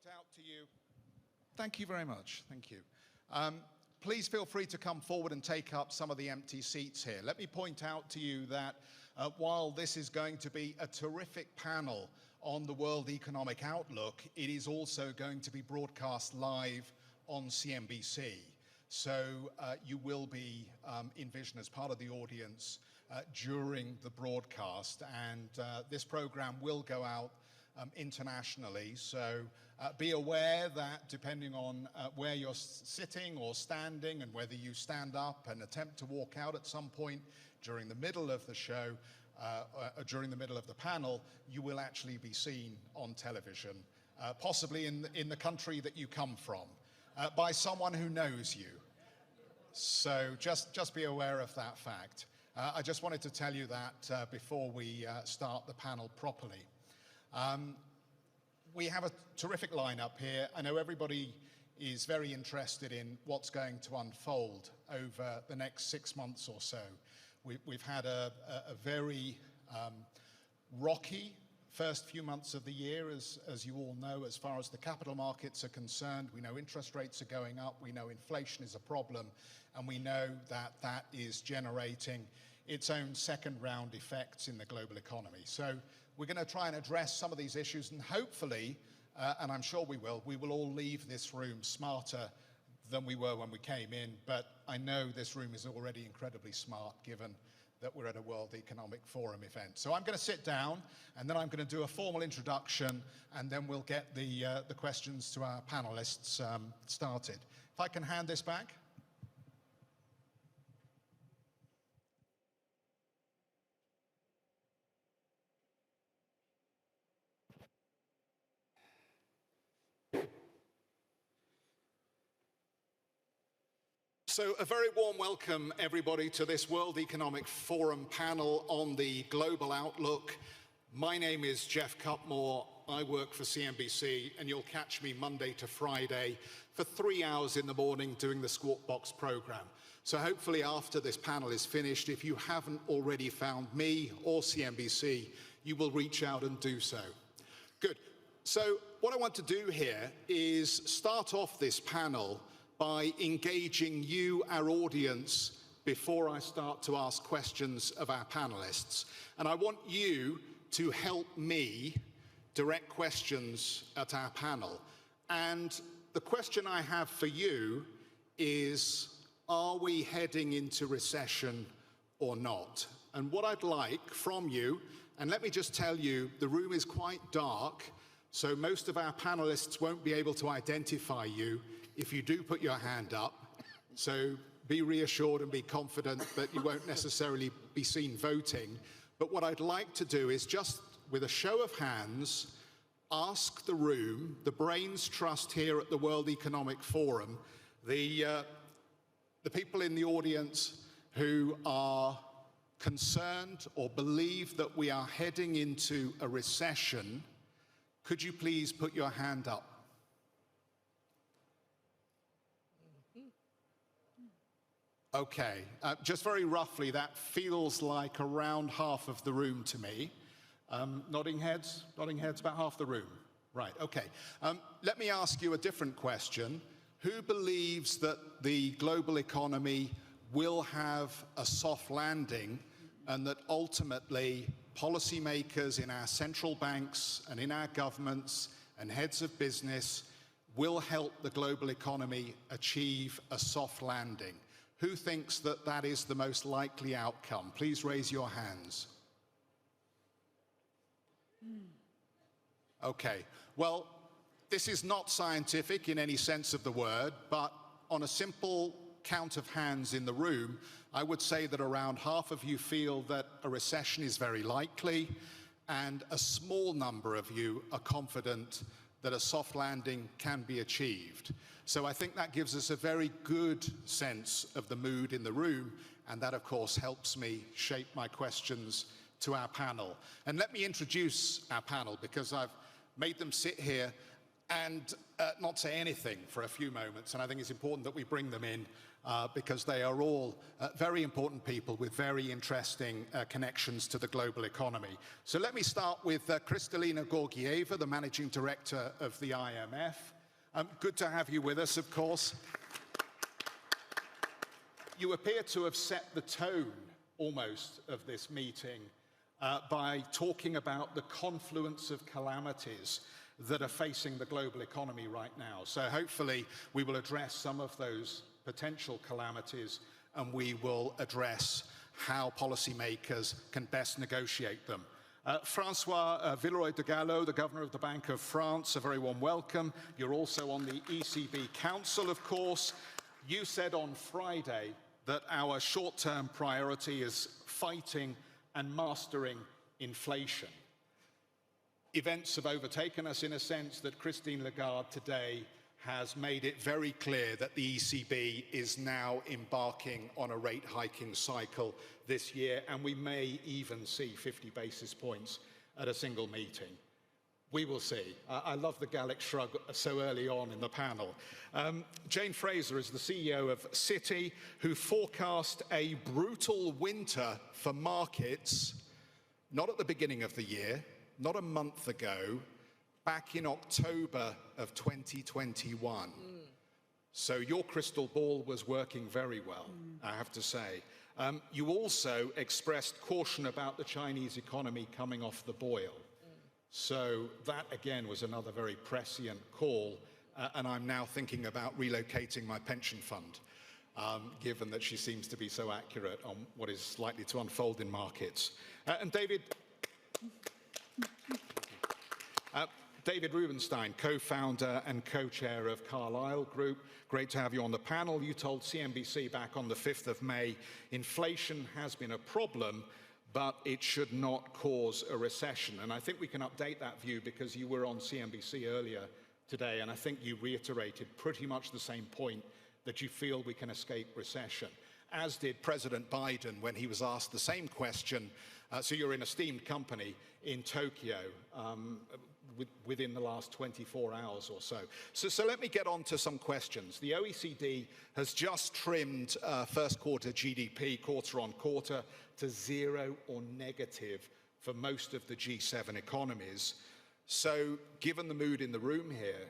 Out to you. Thank you very much. Thank you. Please feel free to come forward and take up some of the empty seats here. Let me point out to you that while this is going to be a terrific panel on the World Economic Outlook, it is also going to be broadcast live on CNBC. So you will be in vision as part of the audience during the broadcast, and this program will go out internationally. So be aware that depending on where you're sitting or standing, and whether you stand up and attempt to walk out at some point during the middle of the show, during the middle of the panel, you will actually be seen on television, possibly in the country that you come from, by someone who knows you. So just be aware of that fact. I just wanted to tell you that before we start the panel properly. We have a terrific lineup here. I know everybody is very interested in what's going to unfold over the next 6 months or so. We've had a very rocky first few months of the year, as you all know, as far as the capital markets are concerned. We know interest rates are going up, we know inflation is a problem, and we know that that is generating its own second round effects in the global economy. So we're going to try and address some of these issues, and hopefully, and I'm sure we will all leave this room smarter than we were when we came in. But I know this room is already incredibly smart, given that we're at a World Economic Forum event. So I'm going to sit down, and then I'm going to do a formal introduction, and then we'll get the questions to our panelists started. If I can hand this back. So a very warm welcome, everybody, to this World Economic Forum panel on the global outlook. My name is Jeff Cutmore. I work for CNBC, and you'll catch me Monday to Friday for 3 hours in the morning doing the Squawk Box program. So hopefully after this panel is finished, if you haven't already found me or CNBC, you will reach out and do so. Good. So what I want to do here is start off this panel by engaging you, our audience, before I start to ask questions of our panelists. And I want you to help me direct questions at our panel. And the question I have for you is, are we heading into recession or not? And what I'd like from you, and let me just tell you, the room is quite dark, so most of our panelists won't be able to identify you if you do put your hand up. So be reassured and be confident that you won't necessarily be seen voting. But what I'd like to do is just, with a show of hands, ask the room, the brains trust here at the World Economic Forum, the people in the audience who are concerned or believe that we are heading into a recession, could you please put your hand up? Okay, just very roughly, that feels like around half of the room to me. Nodding heads, about half the room. Right, okay. Let me ask you a different question. Who believes that the global economy will have a soft landing, and that ultimately policymakers in our central banks and in our governments and heads of business will help the global economy achieve a soft landing? Who thinks that that is the most likely outcome? Please raise your hands. Okay, well, this is not scientific in any sense of the word, but on a simple count of hands in the room, I would say that around half of you feel that a recession is very likely, and a small number of you are confident that a soft landing can be achieved. So I think that gives us a very good sense of the mood in the room, and that of course helps me shape my questions to our panel. And let me introduce our panel, because I've made them sit here and not say anything for a few moments, and I think it's important that we bring them in because they are all very important people with very interesting connections to the global economy. So let me start with Kristalina Georgieva, the Managing Director of the IMF. Good to have you with us, of course. You appear to have set the tone, almost, of this meeting by talking about the confluence of calamities that are facing the global economy right now. So hopefully we will address some of those potential calamities, and we will address how policymakers can best negotiate them. Francois Villeroy de Gallo, the Governor of the Bank of France, a very warm welcome. You're also on the ECB Council, of course. You said on Friday that our short-term priority is fighting and mastering inflation. Events have overtaken us in a sense that Christine Lagarde today has made it very clear that the ECB is now embarking on a rate hiking cycle this year, and we may even see 50 basis points at a single meeting. We will see. I love the Gallic shrug so early on in the panel. Jane Fraser is the CEO of Citi, who forecast a brutal winter for markets, not at the beginning of the year, not a month ago, back in October of 2021. So your crystal ball was working very well, I have to say. You also expressed caution about the Chinese economy coming off the boil. So that, again, was another very prescient call, and I'm now thinking about relocating my pension fund, given that she seems to be so accurate on what is likely to unfold in markets. And David Rubenstein, co-founder and co-chair of Carlyle Group. Great to have you on the panel. You told CNBC back on the 5th of May, inflation has been a problem, but it should not cause a recession. And I think we can update that view because you were on CNBC earlier today, and I think you reiterated pretty much the same point, that you feel we can escape recession, as did President Biden when he was asked the same question. So you're in a esteemed company in Tokyo within the last 24 hours or so. So let me get on to some questions. The OECD has just trimmed first quarter GDP quarter on quarter to 0 or negative for most of the G7 economies. So given the mood in the room here,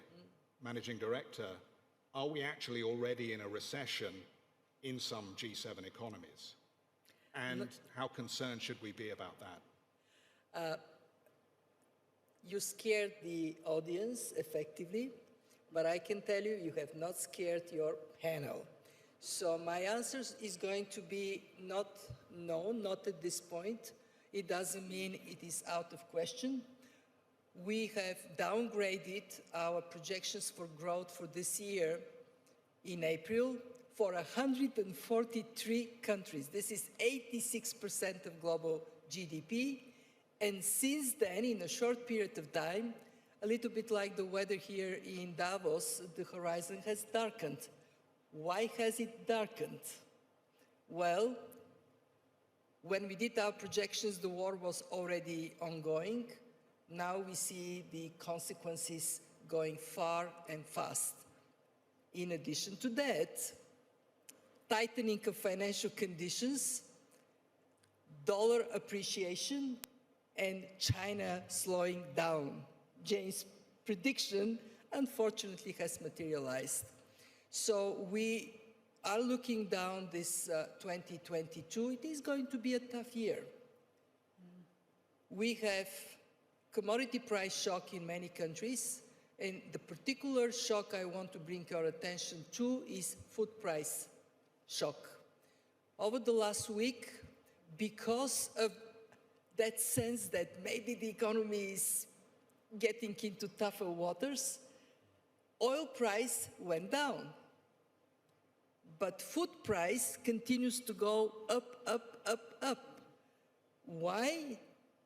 Managing Director, are we actually already in a recession in some G7 economies? And how concerned should we be about that? You scared the audience effectively, but I can tell you, you have not scared your panel. So my answer is going to be not at this point. It doesn't mean it is out of question. We have downgraded our projections for growth for this year in April for 143 countries. This is 86% of global GDP. And since then, in a short period of time, a little bit like the weather here in Davos, the horizon has darkened. Why has it darkened? Well, when we did our projections, the war was already ongoing. Now we see the consequences going far and fast. In addition to that, tightening of financial conditions, dollar appreciation, and China slowing down. Jane's prediction, unfortunately, has materialized. So we are looking down this 2022. It is going to be a tough year. We have commodity price shock in many countries, and the particular shock I want to bring your attention to is food price shock. Over the last week, because of that sense that maybe the economy is getting into tougher waters, oil price went down. But food price continues to go up, up, up, up. Why?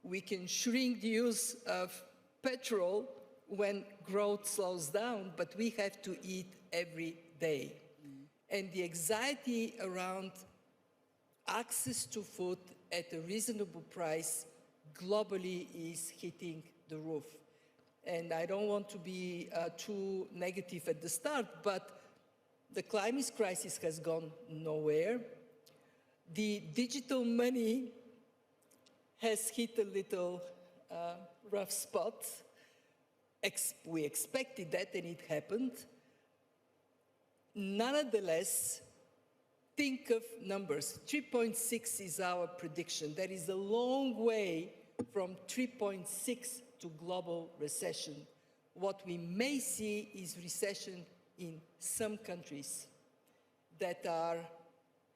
We can shrink the use of petrol when growth slows down, but we have to eat every day. And the anxiety around access to food at a reasonable price globally is hitting the roof. And I don't want to be too negative at the start, but The climate crisis has gone nowhere. The digital money has hit a little rough spot. We expected that, and it happened. Nonetheless, think of numbers. 3.6 is our prediction. That is a long way from 3.6 to global recession. What we may see is recession in some countries that are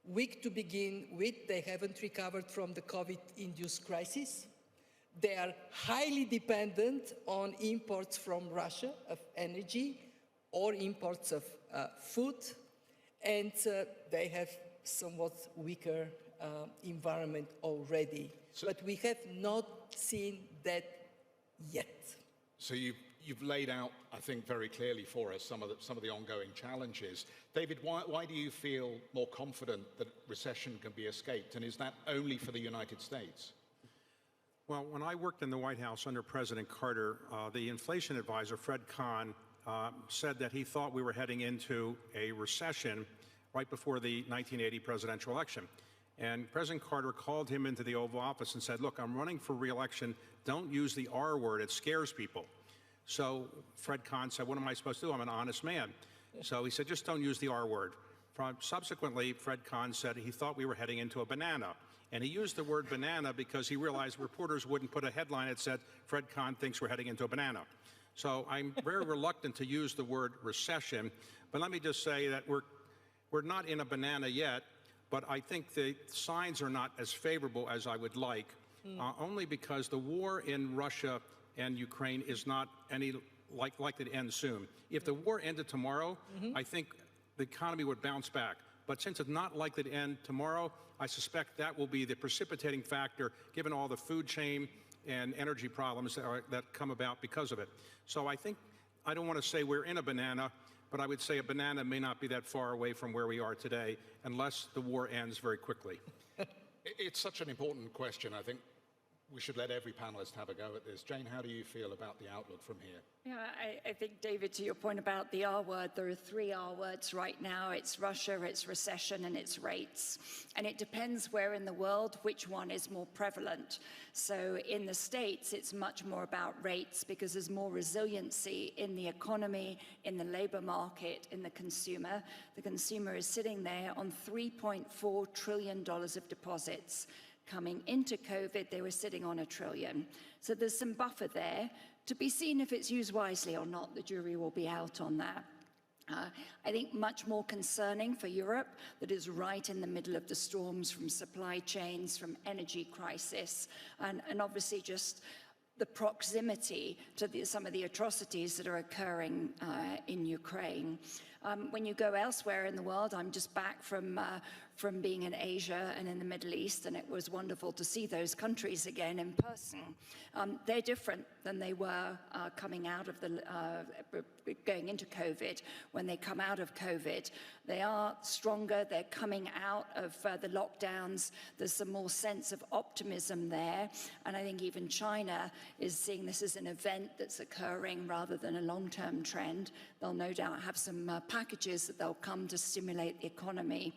weak to begin with. They haven't recovered from the COVID-induced crisis. They are highly dependent on imports from Russia of energy or imports of food, and they have somewhat weaker environment already. But we have not seen that yet. So you've laid out, I think, very clearly for us some of the ongoing challenges. David, why do you feel more confident that recession can be escaped, and is that only for the United States? Well, when I worked in the White House under President Carter, the inflation advisor, Fred Kahn, said that he thought we were heading into a recession right before the 1980 presidential election. And President Carter called him into the Oval Office and said, look, I'm running for re-election. Don't use the R word. It scares people. So Fred Kahn said, what am I supposed to do? I'm an honest man. So he said, just don't use the R word. Subsequently, Fred Kahn said he thought we were heading into a banana. And he used the word banana because he realized reporters wouldn't put a headline that said, Fred Kahn thinks we're heading into a banana. So I'm very reluctant to use the word recession. But let me just say that we're not in a banana yet, but I think the signs are not as favorable as I would like, only because the war in Russia and Ukraine is not likely to end soon. If the war ended tomorrow, I think the economy would bounce back. But since it's not likely to end tomorrow, I suspect that will be the precipitating factor, given all the food chain and energy problems that come about because of it. So I think, I don't want to say we're in a banana, but I would say a banana may not be that far away from where we are today, unless the war ends very quickly. It's such an important question. I think we should let every panelist have a go at this. Jane, how do you feel about the outlook from here? Yeah, I think, David, to your point about the R word, there are 3 R words right now. It's Russia, it's recession, and it's rates. And it depends where in the world, which one is more prevalent. So in the States, it's much more about rates because there's more resiliency in the economy, in the labor market, in the consumer. The consumer is sitting there on $3.4 trillion of deposits. Coming into COVID, they were sitting on $1 trillion. So there's some buffer there. To be seen if it's used wisely or not, the jury will be out on that. I think much more concerning for Europe, that is right in the middle of the storms from supply chains, from energy crisis, and obviously just the proximity to some of the atrocities that are occurring in Ukraine. When you go elsewhere in the world, I'm just back from being in Asia and in the Middle East, and it was wonderful to see those countries again in person. They're different than they were coming out of going into COVID. When they come out of COVID, they are stronger. They're coming out of the lockdowns. There's some more sense of optimism there. And I think even China is seeing this as an event that's occurring rather than a long-term trend. They'll no doubt have some packages that they'll come to stimulate the economy.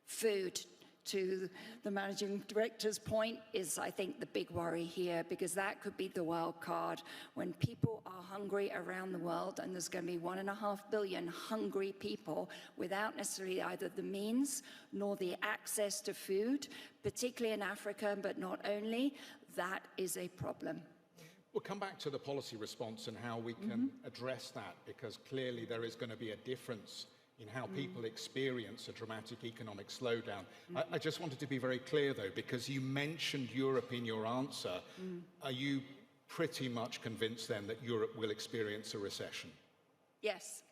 Food, to the managing director's point, is, I think, the big worry here, because that could be the wild card. When people are hungry around the world, and there's going to be 1.5 billion hungry people without necessarily either the means nor the access to food, particularly in Africa, but not only, that is a problem. We'll come back to the policy response and how we can address that, because clearly there is going to be a difference in how people experience a dramatic economic slowdown. I just wanted to be very clear, though, because you mentioned Europe in your answer. Are you pretty much convinced, then, that Europe will experience a recession? Yes.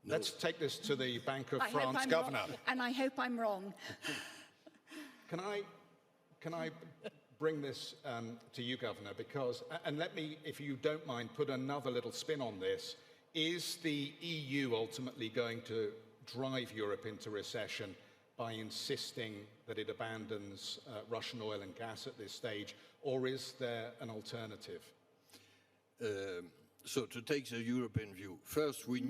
No. Let's take this to the Bank of France governor. Wrong, and I hope I'm wrong. Can I bring this to you, Governor, because, and let me, if you don't mind, put another little spin on this. Is the EU ultimately going to drive Europe into recession by insisting that it abandons Russian oil and gas at this stage, or is there an alternative? So to take the European view, first we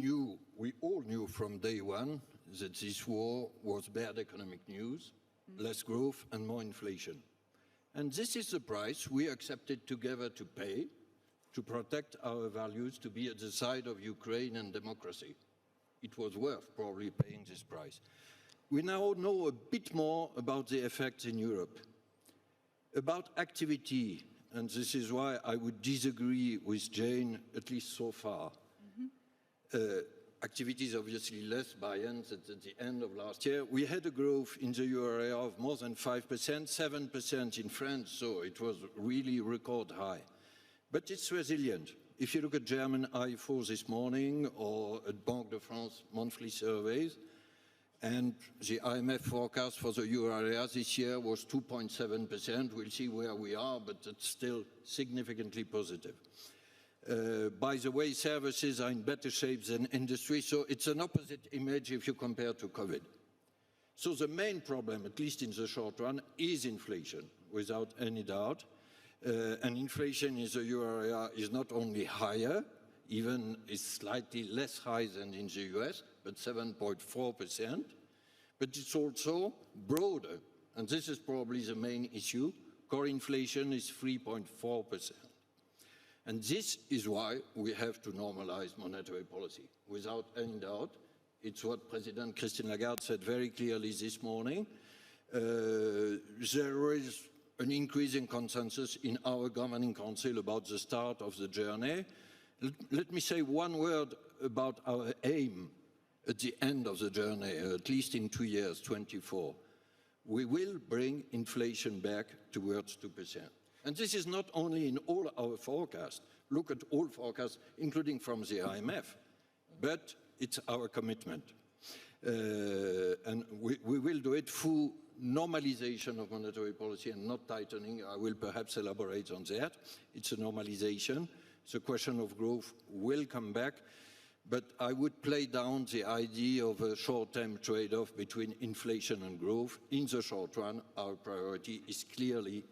all knew from day one that this war was bad economic news, less growth and more inflation. And this is the price we accepted together to pay to protect our values, to be at the side of Ukraine and democracy. It was worth probably paying this price. We now know a bit more about the effects in Europe, about activity, and this is why I would disagree with Jane, at least so far. Activity is obviously less buoyant than at the end of last year. We had a growth in the euro area of more than 5%, 7% in France, so it was really record high. But it's resilient. If you look at German IFO this morning or at Banque de France monthly surveys, and the IMF forecast for the euro area this year was 2.7%. We'll see where we are, but it's still significantly positive. By the way, services are in better shape than industry, so it's an opposite image if you compare to COVID. So the main problem, at least in the short run, is inflation, without any doubt. And inflation in the euro area is not only higher, even is slightly less high than in the US, but 7.4%, but it's also broader, and this is probably the main issue. Core inflation is 3.4%. And this is why we have to normalize monetary policy. Without any doubt, it's what President Christine Lagarde said very clearly this morning. There is an increasing consensus in our governing council about the start of the journey. Let me say one word about our aim at the end of the journey, at least in 2 years, 24. We will bring inflation back towards 2%. And this is not only in all our forecasts. Look at all forecasts, including from the IMF, but it's our commitment. And we will do it through normalization of monetary policy and not tightening. I will perhaps elaborate on that. It's a normalization. The question of growth will come back, but I would play down the idea of a short-term trade-off between inflation and growth. In the short run, our priority is clearly,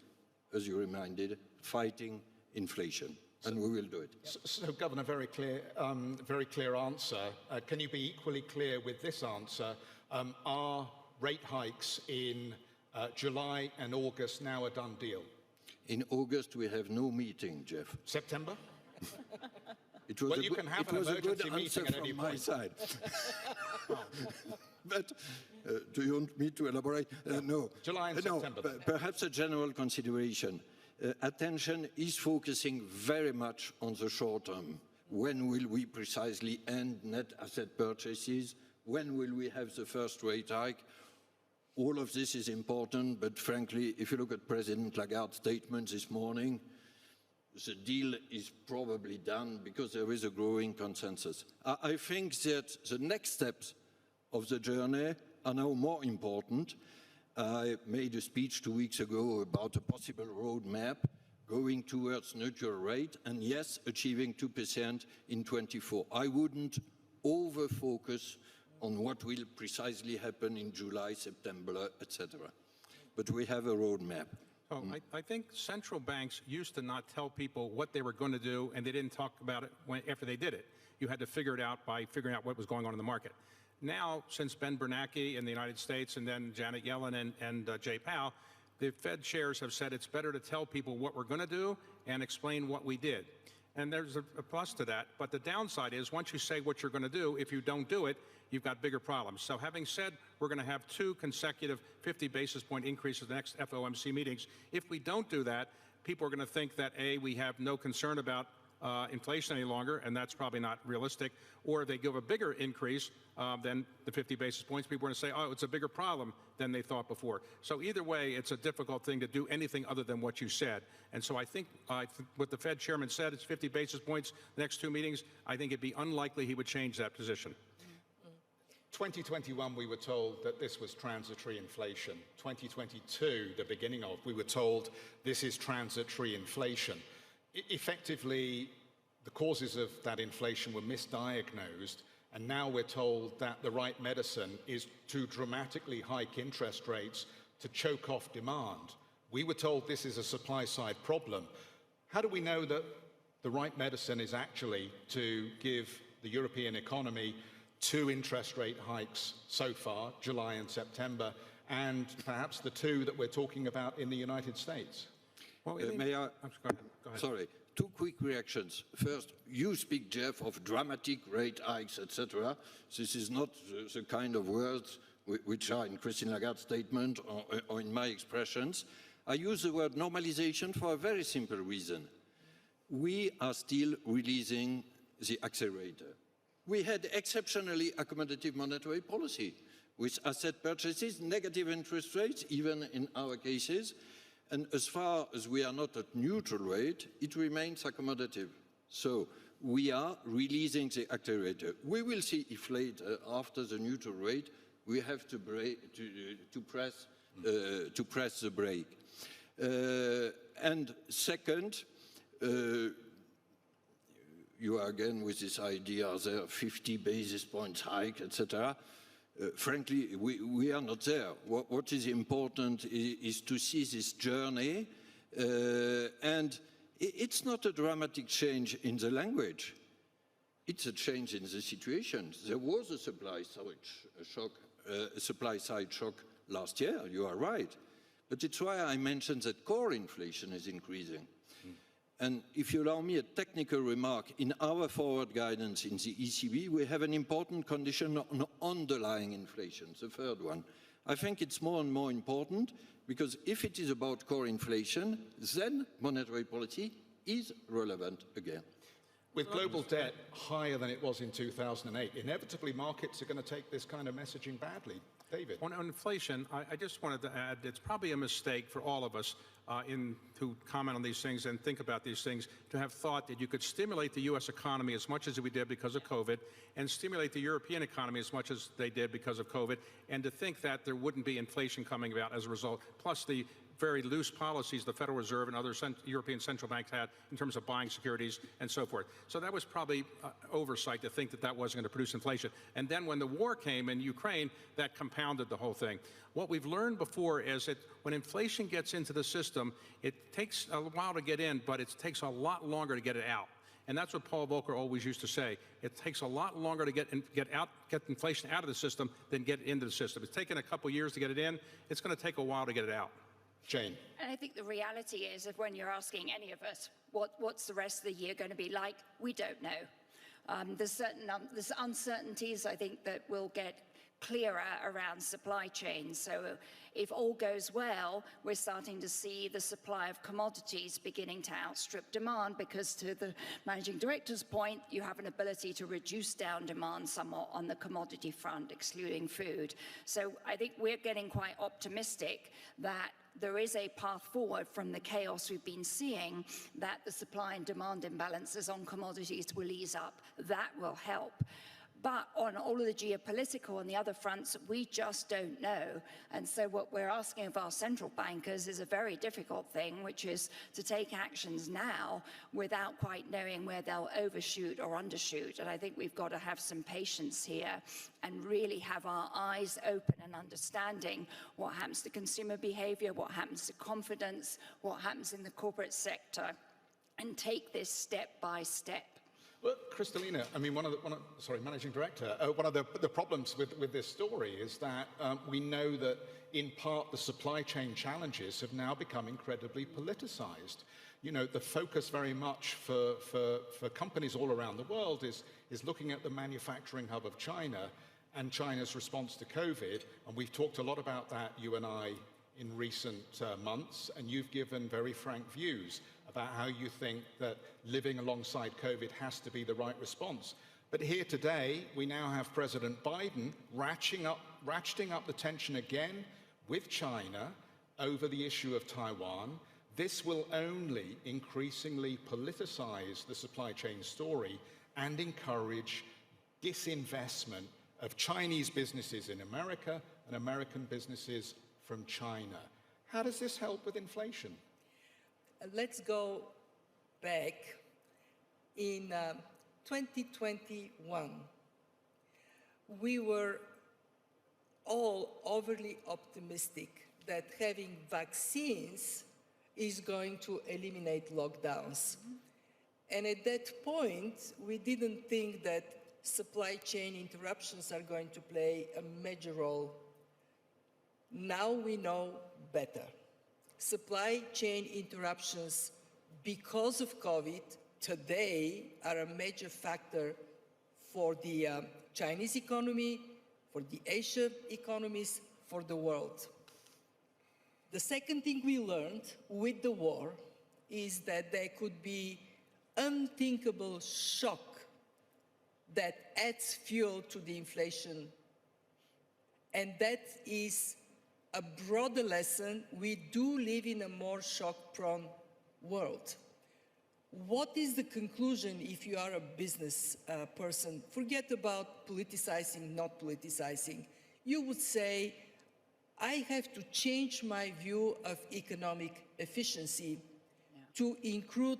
as you reminded, fighting inflation, and we will do it. So Governor, very clear answer. Can you be equally clear with this answer? Are rate hikes in July and August now a done deal? In August, we have no meeting, Jeff. September? It was well, a you good, can have it an was a good emergency answer meeting at any from my point. side. But do you want me to elaborate? No. July and September. Perhaps a general consideration. Attention is focusing very much on the short term. When will we precisely end net asset purchases? When will we have the first rate hike? All of this is important, but frankly, if you look at President Lagarde's statement this morning, the deal is probably done because there is a growing consensus. I think that the next steps of the journey are now more important. I made a speech 2 weeks ago about a possible roadmap going towards neutral rate and yes, achieving 2% in 24. I wouldn't over-focus on what will precisely happen in July, September, etc. But we have a roadmap. Oh, I think central banks used to not tell people what they were going to do, and they didn't talk about it after they did it. You had to figure it out by figuring out what was going on in the market. Now, since Ben Bernanke in the United States and then Janet Yellen and Jay Powell, the Fed chairs have said it's better to tell people what we're going to do and explain what we did. And there's a plus to that. But the downside is once you say what you're going to do, if you don't do it, you've got bigger problems. So having said we're going to have 2 consecutive 50 basis point increases in the next FOMC meetings, if we don't do that, people are going to think that, A, we have no concern about inflation any longer, and that's probably not realistic, or if they give a bigger increase than the 50 basis points, people are going to say, oh, it's a bigger problem than they thought before. So either way, it's a difficult thing to do anything other than what you said. And so I think what the Fed chairman said, it's 50 basis points the next 2 meetings. I think it'd be unlikely he would change that position. 2021, we were told that this was transitory inflation. 2022, the beginning of, we were told this is transitory inflation. Effectively, the causes of that inflation were misdiagnosed, and now we're told that the right medicine is to dramatically hike interest rates to choke off demand. We were told this is a supply-side problem. How do we know that the right medicine is actually to give the European economy 2 interest rate hikes so far, July and September, and perhaps the 2 that we're talking about in the United States? Well, May I? Go ahead. Sorry, 2 quick reactions. First, you speak, Jeff, of dramatic rate hikes, etc. This is not the kind of words which are in Christine Lagarde's statement or in my expressions. I use the word normalization for a very simple reason. We are still releasing the accelerator. We had exceptionally accommodative monetary policy with asset purchases, negative interest rates, even in our cases. And as far as we are not at neutral rate, it remains accommodative. So we are releasing the accelerator. We will see if later, after the neutral rate, we have to press the brake. And second, you are again with this idea there 50 basis points hike, etc. Frankly, we are not there. What is important is to see this journey, and it's not a dramatic change in the language. It's a change in the situation. There was a supply side shock last year, you are right. But it's why I mentioned that core inflation is increasing. And if you allow me a technical remark, in our forward guidance in the ECB, we have an important condition on underlying inflation, the third one. I think it's more and more important because if it is about core inflation, then monetary policy is relevant again. With global debt higher than it was in 2008, inevitably markets are going to take this kind of messaging badly. David? On inflation, I just wanted to add, it's probably a mistake for all of us to comment on these things and think about these things, to have thought that you could stimulate the U.S. economy as much as we did because of COVID, and stimulate the European economy as much as they did because of COVID, and to think that there wouldn't be inflation coming about as a result, plus the very loose policies the Federal Reserve and other European central banks had in terms of buying securities and so forth. So that was probably oversight to think that that wasn't going to produce inflation. And then when the war came in Ukraine, that compounded the whole thing. What we've learned before is that when inflation gets into the system, it takes a while to get in, but it takes a lot longer to get it out. And that's what Paul Volcker always used to say. It takes a lot longer to get inflation out of the system than get into the system. It's taken a couple years to get it in. It's going to take a while to get it out. Jane. And I think the reality is that when you're asking any of us, what's the rest of the year going to be like, we don't know. There's uncertainties, I think, that will get clearer around supply chains. So if all goes well, we're starting to see the supply of commodities beginning to outstrip demand because, to the managing director's point, you have an ability to reduce down demand somewhat on the commodity front, excluding food. So I think we're getting quite optimistic that there is a path forward from the chaos we've been seeing, that the supply and demand imbalances on commodities will ease up. That will help. But on all of the geopolitical and the other fronts, we just don't know. And so what we're asking of our central bankers is a very difficult thing, which is to take actions now without quite knowing where they'll overshoot or undershoot. And I think we've got to have some patience here and really have our eyes open and understanding what happens to consumer behavior, what happens to confidence, what happens in the corporate sector, and take this step by step. Well, Kristalina, I mean, Managing Director, one of the problems with this story is that we know that in part the supply chain challenges have now become incredibly politicized. You know, the focus very much for companies all around the world is looking at the manufacturing hub of China and China's response to COVID. And we've talked a lot about that, you and I, in recent months, and you've given very frank views about how you think that living alongside COVID has to be the right response. But here today, we now have President Biden ratcheting up the tension again with China over the issue of Taiwan. This will only increasingly politicize the supply chain story and encourage disinvestment of Chinese businesses in America and American businesses from China. How does this help with inflation? Let's go back. In 2021, we were all overly optimistic that having vaccines is going to eliminate lockdowns. And at that point, we didn't think that supply chain interruptions are going to play a major role. Now we know better. Supply chain interruptions because of COVID today are a major factor for the Chinese economy, for the Asian economies, for the world. The second thing we learned with the war is that there could be unthinkable shock that adds fuel to the inflation. And that is a broader lesson. We do live in a more shock-prone world. What is the conclusion if you are a business person? Forget about politicizing, not politicizing. You would say, I have to change my view of economic efficiency to include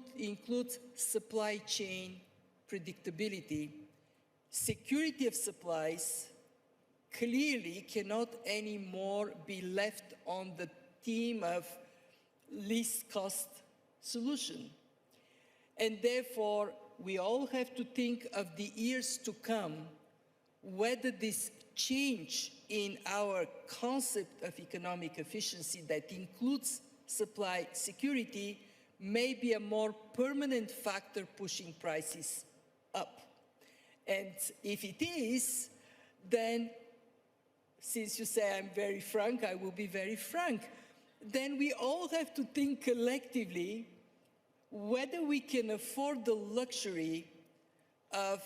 supply chain predictability. Security of supplies clearly cannot anymore be left on the theme of least cost solution. And therefore, we all have to think of the years to come, whether this change in our concept of economic efficiency that includes supply security may be a more permanent factor pushing prices up. And if it is, then, since you say I'm very frank, I will be very frank, then we all have to think collectively whether we can afford the luxury of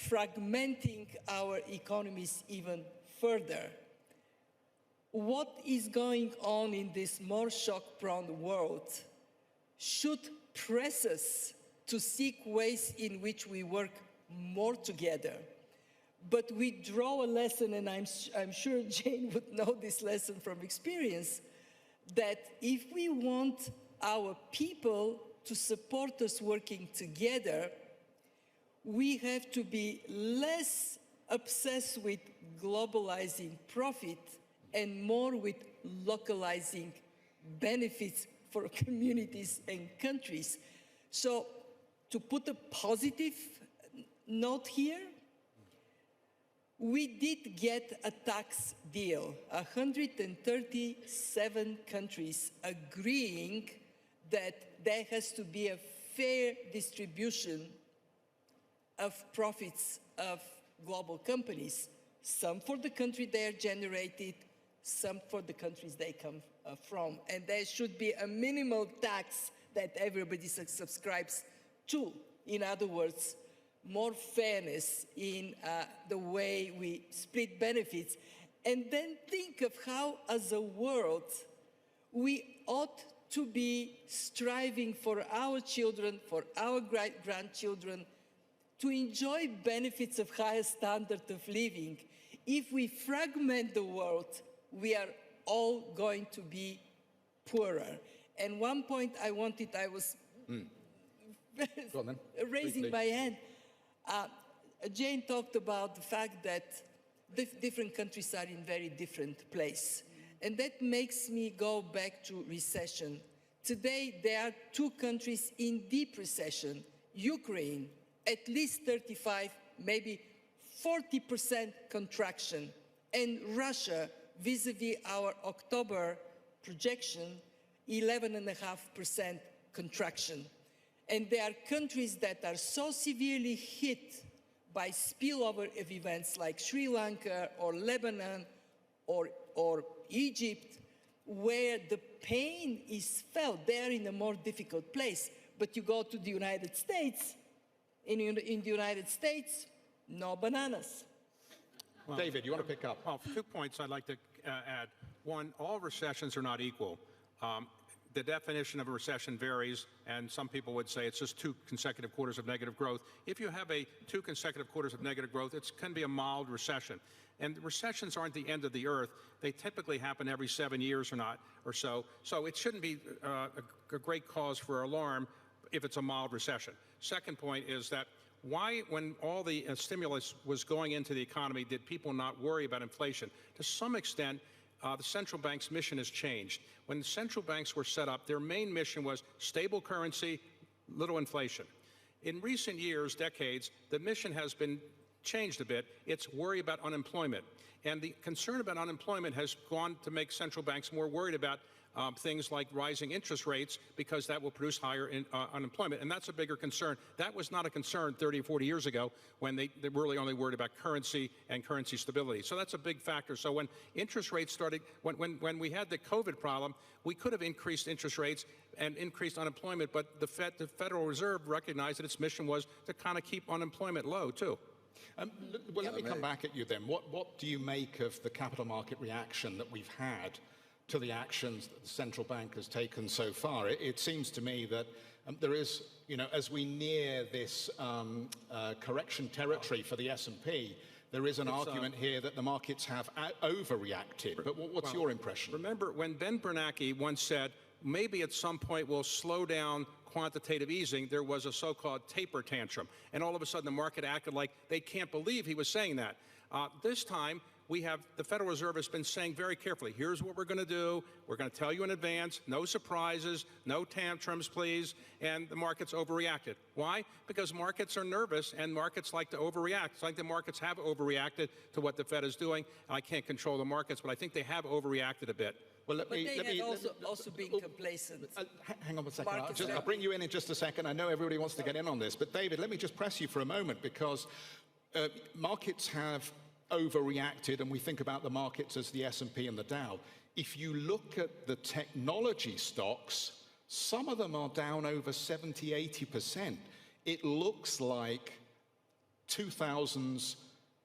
fragmenting our economies even further. What is going on in this more shock-prone world should press us to seek ways in which we work more together. But we draw a lesson, and I'm sure Jane would know this lesson from experience, that if we want our people to support us working together, we have to be less obsessed with globalizing profit and more with localizing benefits for communities and countries. So, to put a positive note here, we did get a tax deal, 137 countries agreeing that there has to be a fair distribution of profits of global companies, some for the country they are generated, some for the countries they come from. And there should be a minimal tax that everybody subscribes to. In other words, more fairness in the way we split benefits. And then think of how, as a world, we ought to be striving for our children, for our grandchildren, to enjoy benefits of higher standard of living. If we fragment the world, we are all going to be poorer. And one point I was raising my hand. Jane talked about the fact that different countries are in very different places. And that makes me go back to recession. Today, there are two countries in deep recession. Ukraine, at least 35, maybe 40% contraction. And Russia, vis-a-vis our October projection, 11.5% contraction. And there are countries that are so severely hit by spillover of events like Sri Lanka or Lebanon or Egypt, where the pain is felt. They're in a more difficult place. But you go to the United States, in the United States, no bananas. Well, David, you want to pick up? Well, 2 points I'd like to add. One, all recessions are not equal. The definition of a recession varies, and some people would say it's just 2 consecutive quarters of negative growth. If you have 2 consecutive quarters of negative growth, it can be a mild recession. And recessions aren't the end of the earth. They typically happen every 7 years or so. So it shouldn't be a great cause for alarm if it's a mild recession. Second point is that why, when all the stimulus was going into the economy, did people not worry about inflation? To some extent, the central bank's mission has changed. When the central banks were set up, their main mission was stable currency, little inflation. In recent years, decades, the mission has been changed a bit. It's worry about unemployment. And the concern about unemployment has gone to make central banks more worried about things like rising interest rates, because that will produce higher unemployment. And that's a bigger concern. That was not a concern 30 or 40 years ago, when they really only worried about currency and currency stability. So that's a big factor. So when interest rates started, when we had the COVID problem, we could have increased interest rates and increased unemployment, but the Federal Reserve recognized that its mission was to kind of keep unemployment low, too. Well, let me come back at you then. What do you make of the capital market reaction that we've had to the actions that the central bank has taken so far? It seems to me that there is, as we near this correction territory for the S&P, there is an argument here that the markets have overreacted. But what's your impression? Remember when Ben Bernanke once said, maybe at some point we'll slow down quantitative easing, there was a so-called taper tantrum. And all of a sudden the market acted like they can't believe he was saying that. This time, the Federal Reserve has been saying very carefully, here's what we're going to do. We're going to tell you in advance, no surprises, no tantrums, please. And the markets overreacted. Why? Because markets are nervous and markets like to overreact. It's like the markets have overreacted to what the Fed is doing. I can't control the markets, but I think they have overreacted a bit. Well, they have also been complacent. Hang on a second. I'll bring you in just a second. I know everybody wants to get in on this, but David, let me just press you for a moment, because markets have overreacted, and we think about the markets as the S&P and the Dow. If you look at the technology stocks, some of them are down over 70, 80%. It looks like 2000s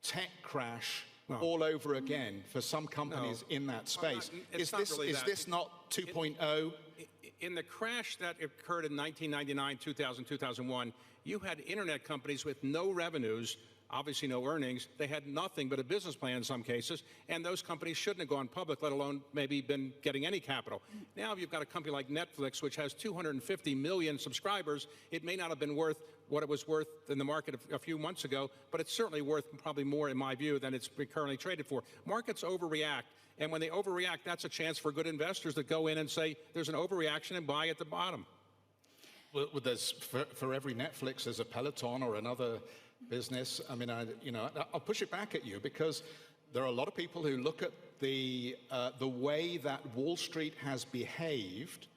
tech crash all over again for some companies in that space. Is this not 2.0? In the crash that occurred in 1999, 2000, 2001, you had internet companies with no revenues, obviously no earnings. They had nothing but a business plan in some cases, and those companies shouldn't have gone public, let alone maybe been getting any capital. Now you've got a company like Netflix, which has 250 million subscribers. It may not have been worth what it was worth in the market a few months ago, but it's certainly worth probably more, in my view, than it's currently traded for. Markets overreact, and when they overreact, that's a chance for good investors to go in and say, there's an overreaction, and buy at the bottom. Well, there's, for every Netflix, there's a Peloton or another business. I mean, I'll push it back at you, because there are a lot of people who look at the way that Wall Street has behaved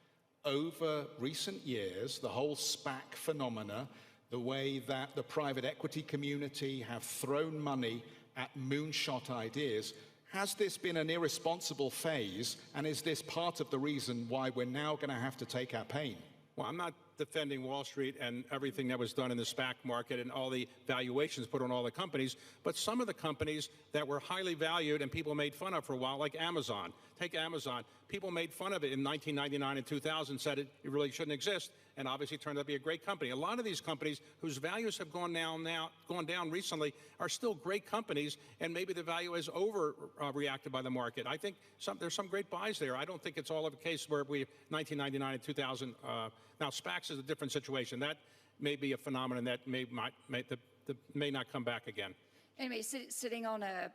over recent years, the whole SPAC phenomena, the way that the private equity community have thrown money at moonshot ideas. Has this been an irresponsible phase, and is this part of the reason why we're now going to have to take our pain? Well, I'm not defending Wall Street and everything that was done in the SPAC market and all the valuations put on all the companies, but some of the companies that were highly valued and people made fun of for a while, like Amazon. Take Amazon. People made fun of it in 1999 and 2000, said it really shouldn't exist, and obviously turned out to be a great company. A lot of these companies whose values have gone down recently are still great companies, and maybe the value is overreacted by the market. I think there's some great buys there. I don't think it's all of a case where 1999 and 2000. Now, SPACs is a different situation. That may be a phenomenon that may not come back again. Anyway, sitting on a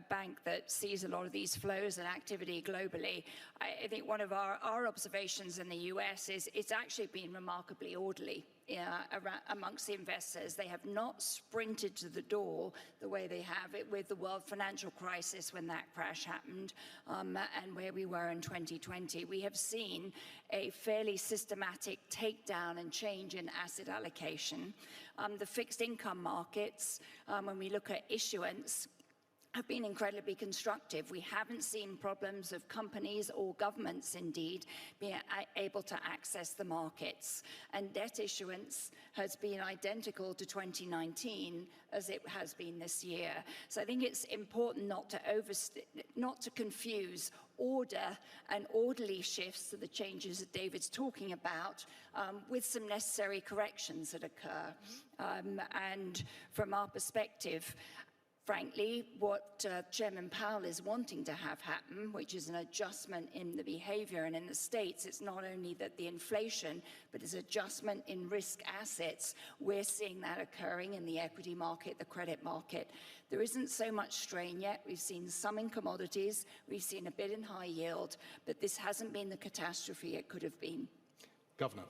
bank that sees a lot of these flows and activity globally, I think one of our observations in the US is it's actually been remarkably orderly amongst the investors. They have not sprinted to the door the way they have it with the world financial crisis when that crash happened, and where we were in 2020. We have seen a fairly systematic takedown and change in asset allocation. The fixed income markets, when we look at issuance, have been incredibly constructive. We haven't seen problems of companies or governments, indeed, being able to access the markets. And debt issuance has been identical to 2019 as it has been this year. So I think it's important not to confuse order and orderly shifts to the changes that David's talking about with some necessary corrections that occur. And from our perspective, frankly, what Chairman Powell is wanting to have happen, which is an adjustment in the behavior, and in the States, it's not only that the inflation, but it's adjustment in risk assets. We're seeing that occurring in the equity market, the credit market. There isn't so much strain yet. We've seen some in commodities. We've seen a bit in high yield, but this hasn't been the catastrophe it could have been. Governor.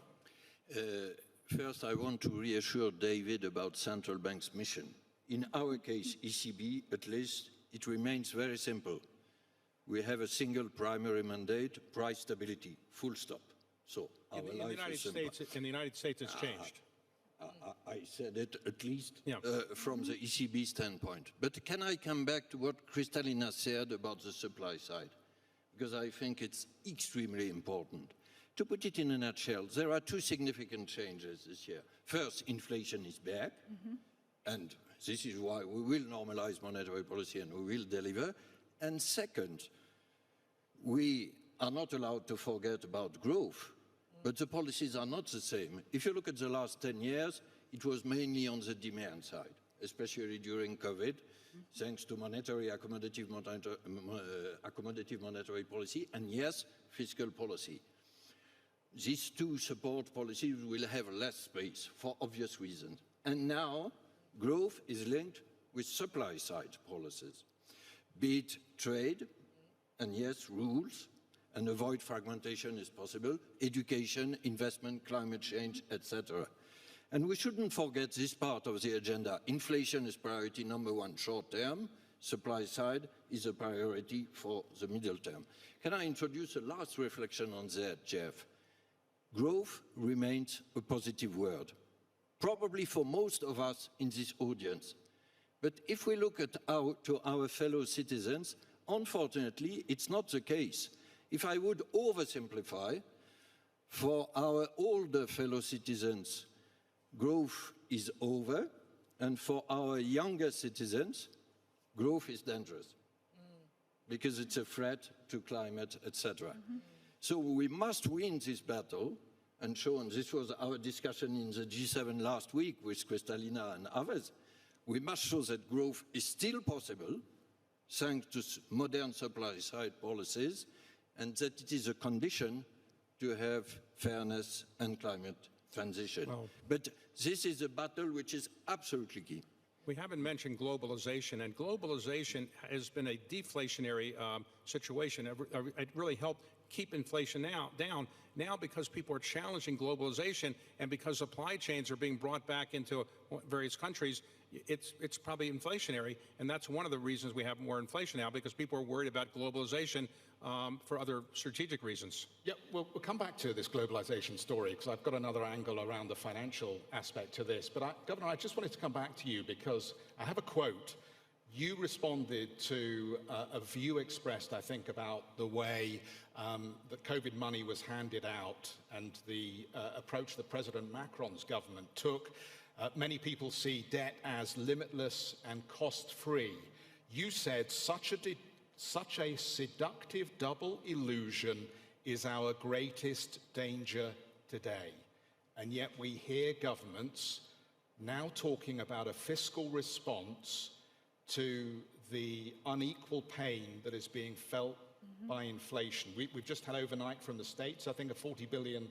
First, I want to reassure David about central bank's mission. In our case, ECB, at least, it remains very simple. We have a single primary mandate, price stability, full stop. So our In the life United is simple. States, in the United States, it's changed. I said it at least Yeah. from the ECB standpoint. But can I come back to what Kristalina said about the supply side? Because I think it's extremely important. To put it in a nutshell, there are two significant changes this year. First, inflation is back, and this is why we will normalize monetary policy and we will deliver. And second, we are not allowed to forget about growth, but the policies are not the same. If you look at the last 10 years, it was mainly on the demand side, especially during COVID, thanks to accommodative monetary policy, and yes, fiscal policy. These two support policies will have less space for obvious reasons. And now, growth is linked with supply side policies, be it trade, and yes, rules, and avoid fragmentation is possible, education, investment, climate change, etc. And we shouldn't forget this part of the agenda. Inflation is priority number one short term, supply side is a priority for the middle term. Can I introduce a last reflection on that, Jeff? Growth remains a positive word, probably for most of us in this audience. But if we look at to our fellow citizens, unfortunately, it's not the case. If I would oversimplify, for our older fellow citizens, growth is over, and for our younger citizens, growth is dangerous, because it's a threat to climate, etc. So we must win this battle and show, and this was our discussion in the G7 last week with Kristalina and others, we must show that growth is still possible thanks to modern supply side policies, and that it is a condition to have fairness and climate transition. Well, but this is a battle which is absolutely key. We haven't mentioned globalization, and globalization has been a deflationary situation. It really helped keep inflation down. Now, because people are challenging globalization and because supply chains are being brought back into various countries, it's probably inflationary, and that's one of the reasons we have more inflation now, because people are worried about globalization for other strategic reasons. Yeah, we'll come back to this globalization story because I've got another angle around the financial aspect to this. But Governor, I just wanted to come back to you because I have a quote. You responded to a view expressed, I think, about the way that COVID money was handed out and the approach that President Macron's government took. Many people see debt as limitless and cost-free. You said such a seductive double illusion is our greatest danger today. And yet we hear governments now talking about a fiscal response to the unequal pain that is being felt by inflation. We've just had overnight from the States, I think, a $40 billion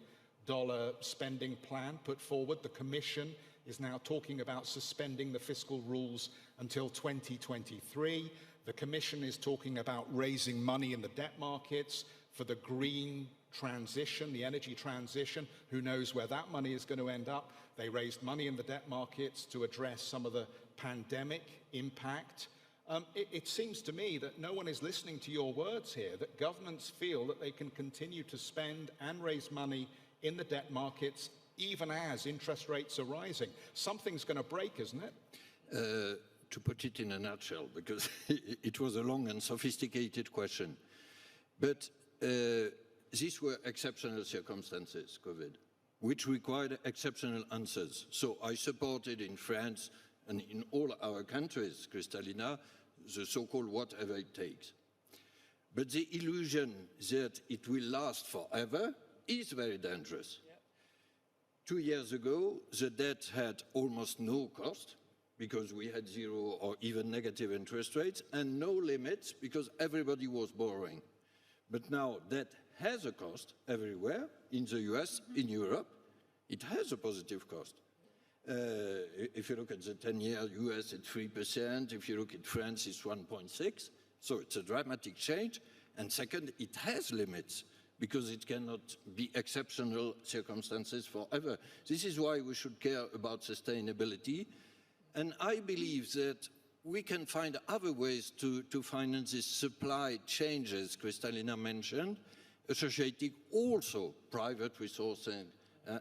spending plan put forward. The Commission is now talking about suspending the fiscal rules until 2023. The Commission is talking about raising money in the debt markets for the green transition, the energy transition. Who knows where that money is going to end up? They raised money in the debt markets to address some of the pandemic impact. It seems to me that no one is listening to your words here, that governments feel that they can continue to spend and raise money in the debt markets even as interest rates are rising. Something's going to break, isn't it? To put it in a nutshell, because it was a long and sophisticated question. But these were exceptional circumstances, COVID, which required exceptional answers. So I supported in France and in all our countries, Kristalina, the so-called whatever it takes. But the illusion that it will last forever is very dangerous. Yep. 2 years ago, the debt had almost no cost because we had zero or even negative interest rates, and no limits because everybody was borrowing. But now debt has a cost everywhere, in the US, in Europe, it has a positive cost. If you look at the 10-year US, it's 3%. If you look at France, it's 1.6%. So it's a dramatic change. And second, it has limits. because it cannot be exceptional circumstances forever. This is why we should care about sustainability. And I believe that we can find other ways to finance this supply changes Kristalina mentioned, associating also private resources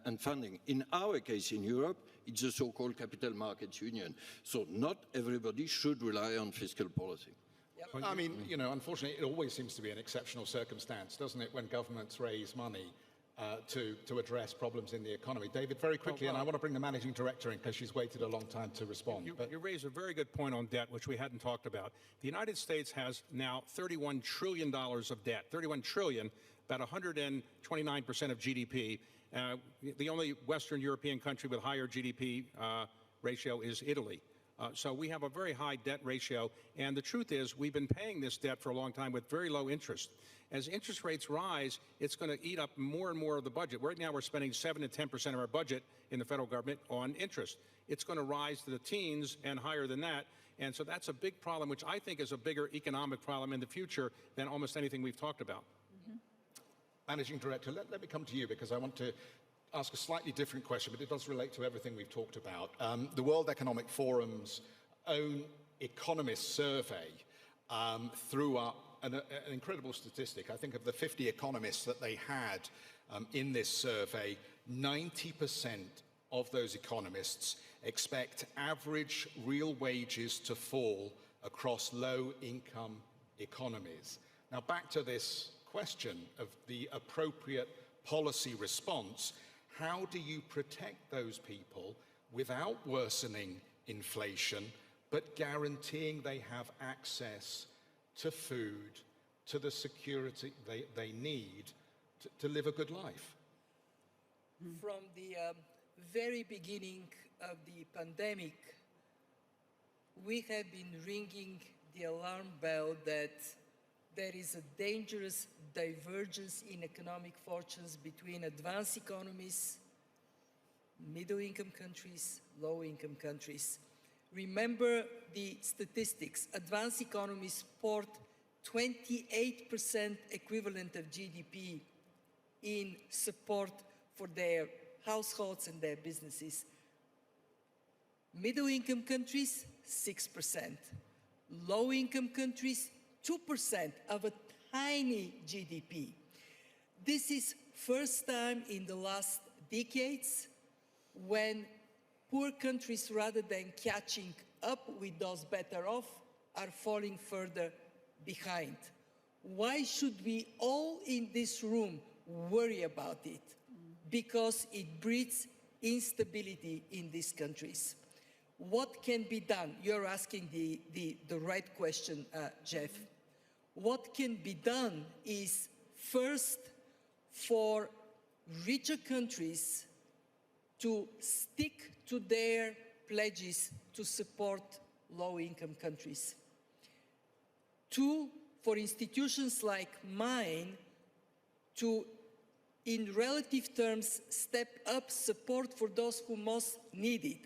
and funding. In our case in Europe, it's the so-called capital markets union. So not everybody should rely on fiscal policy. Yep. I mean, you know, unfortunately, it always seems to be an exceptional circumstance, doesn't it, when governments raise money to address problems in the economy. David, very quickly, and I want to bring the managing director in because she's waited a long time to respond. You raise a very good point on debt, which we hadn't talked about. The United States has now $31 trillion of debt, 31 trillion, about 129% of GDP. The only Western European country with higher GDP ratio is Italy. So we have a very high debt ratio, and the truth is we've been paying this debt for a long time with very low interest. As interest rates rise, it's going to eat up more and more of the budget. Right now we're spending 7 to 10% of our budget in the federal government on interest. It's going to rise to the teens and higher than that, and so that's a big problem, which I think is a bigger economic problem in the future than almost anything we've talked about. Mm-hmm. Managing Director, let me come to you because I want to ask a slightly different question, but it does relate to everything we've talked about. The World Economic Forum's own economist survey threw up an incredible statistic. I think of the 50 economists that they had in this survey, 90% of those economists expect average real wages to fall across low-income economies. Now, back to this question of the appropriate policy response. How do you protect those people without worsening inflation, but guaranteeing they have access to food, to the security they need to live a good life? From the very beginning of the pandemic, we have been ringing the alarm bell that there is a dangerous divergence in economic fortunes between advanced economies, middle-income countries, low-income countries. Remember the statistics. Advanced economies port 28% equivalent of GDP in support for their households and their businesses. Middle-income countries, 6%. Low-income countries, 2% of a tiny GDP. This is first time in the last decades when poor countries, rather than catching up with those better off, are falling further behind. Why should we all in this room worry about it? Because it breeds instability in these countries. What can be done? You're asking the right question, Jeff. What can be done is, first, for richer countries to stick to their pledges to support low-income countries. Two, for institutions like mine to, in relative terms, step up support for those who most need it.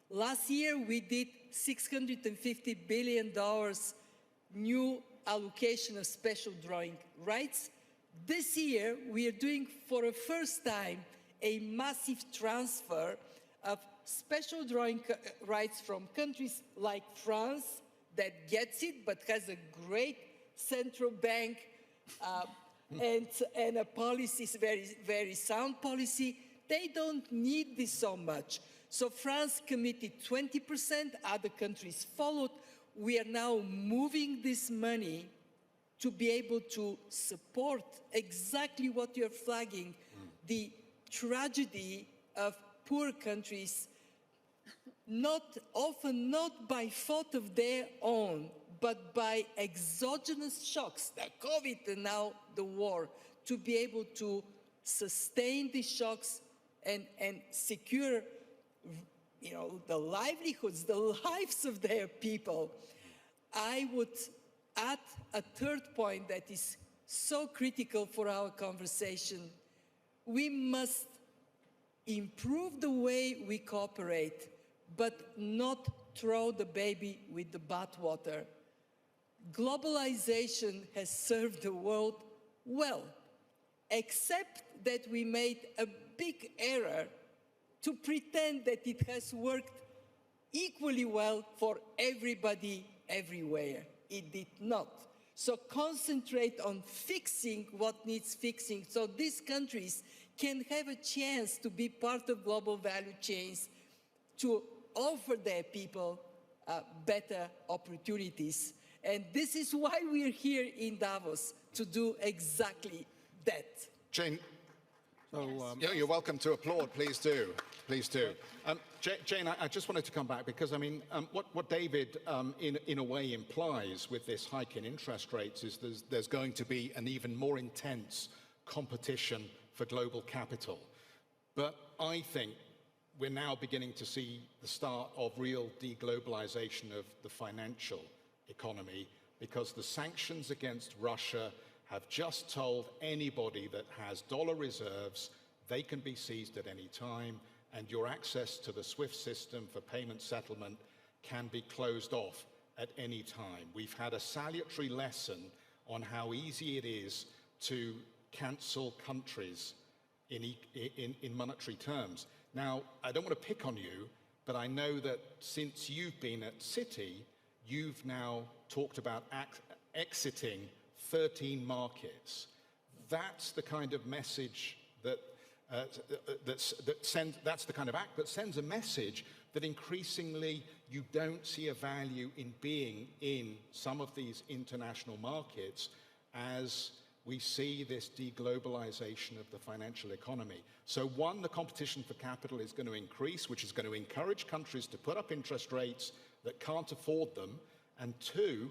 Last year, we did $650 billion new allocation of special drawing rights. This year, we are doing for the first time a massive transfer of special drawing rights from countries like France that gets it but has a great central bank and a policy, very, very sound policy. They don't need this so much. So France committed 20%, other countries followed. We are now moving this money to be able to support exactly what you're flagging, the tragedy of poor countries, often not by fault of their own, but by exogenous shocks, the COVID and now the war, to be able to sustain these shocks and secure, you know, the livelihoods, the lives of their people. I would add a third point that is so critical for our conversation. We must improve the way we cooperate, but not throw the baby with the bathwater. Globalization has served the world well. except that we made a big error to pretend that it has worked equally well for everybody everywhere. It did not. So concentrate on fixing what needs fixing so these countries can have a chance to be part of global value chains, to offer their people better opportunities. And this is why we're here in Davos, to do exactly that. Jane, So, you're welcome to applaud, please do. Please do. Jane, I just wanted to come back because, I mean, what David, in a way, implies with this hike in interest rates is there's going to be an even more intense competition for global capital. But I think we're now beginning to see the start of real deglobalization of the financial economy because the sanctions against Russia have just told anybody that has dollar reserves they can be seized at any time, and your access to the SWIFT system for payment settlement can be closed off at any time. We've had a salutary lesson on how easy it is to cancel countries in monetary terms. Now, I don't want to pick on you, but I know that since you've been at Citi, you've now talked about exiting 13 markets. That's the kind of message that's the kind of act that sends a message that increasingly you don't see a value in being in some of these international markets as we see this deglobalization of the financial economy. So one, the competition for capital is going to increase, which is going to encourage countries to put up interest rates that can't afford them. And two,